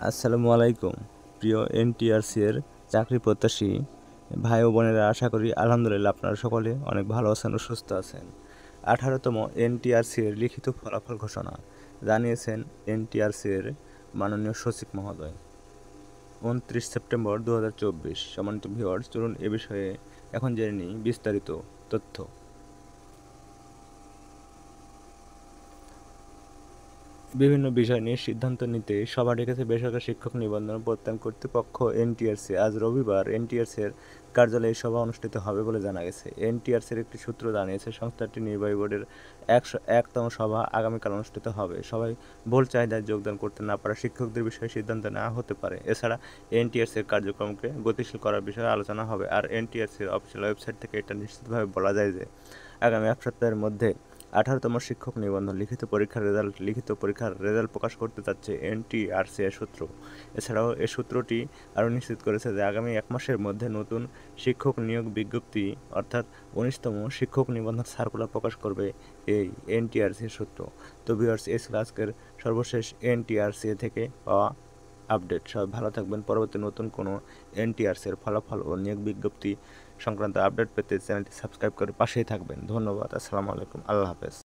আসসালামু আলাইকুম। প্রিয় এনটিআরসি এর চাকরি প্রত্যাশী ভাই ও বোনেরা, আশা করি আলহামদুলিল্লাহ আপনারা সকলে অনেক ভালো আছেন ও সুস্থ আছেন। 18তম এনটিআরসি এর লিখিত ফলাফল ঘোষণা জানিয়েছেন এনটিআরসি এর মাননীয় সচিব মহোদয় 29 সেপ্টেম্বর 2024। সম্মানিত ভিউয়ার্স, চলুন এ বিষয়ে এখন জেনে নিই বিস্তারিত তথ্য। বিভিন্ন বিষয় নিয়ে সিদ্ধান্ত নিতে সভা ডেকেছে বেসরকারি শিক্ষক নিবন্ধন প্রত্যয়ন কর্তৃপক্ষ এনটিআরসি। আজ রবিবার এনটিআরসি এর কার্যালয়ে সভা অনুষ্ঠিত হবে বলে জানা গেছে। এনটিআরসির একটি সূত্র জানিয়েছে সংস্থাটির নির্বাহী বোর্ডের 101তম সভা আগামীকাল অনুষ্ঠিত হবে। সভায় ভুল চাহিদায় যোগদান করতে না পারা শিক্ষকদের বিষয়ে সিদ্ধান্ত নেওয়া হতে পারে। এছাড়া এনটিআরসির কার্যক্রমকে গতিশীল করার বিষয়ে আলোচনা হবে। আর এনটিআরসির অফিসিয়াল ওয়েবসাইট থেকে এটা নিশ্চিতভাবে বলা যায় যে আগামী এক সপ্তাহের মধ্যে 18তম শিক্ষক নিবন্ধন লিখিত পরীক্ষার রেজাল্ট প্রকাশ করতে যাচ্ছে এনটিআরসি এর সূত্র। এছাড়াও এ সূত্রটি আরও নিশ্চিত করেছে যে আগামী এক মাসের মধ্যে নতুন শিক্ষক নিয়োগ বিজ্ঞপ্তি অর্থাৎ 19তম শিক্ষক নিবন্ধন সার্কুলার প্রকাশ করবে এই এনটিআরসি এর সূত্র। তো ভিউয়ার্স, এই ছিল আজকের সর্বশেষ এনটিআরসি থেকে পাওয়া আপডেট। সবাই ভালো থাকবেন। পরবর্তী নতুন কোনো এনটিআরসি এর ফলাফল ও নিয়োগ বিজ্ঞপ্তি সংক্রান্ত আপডেট পেতে চ্যানেলটি সাবস্ক্রাইব করে পাশেই থাকবেন। ধন্যবাদ। আসসালামু আলাইকুম। আল্লাহ হাফেজ।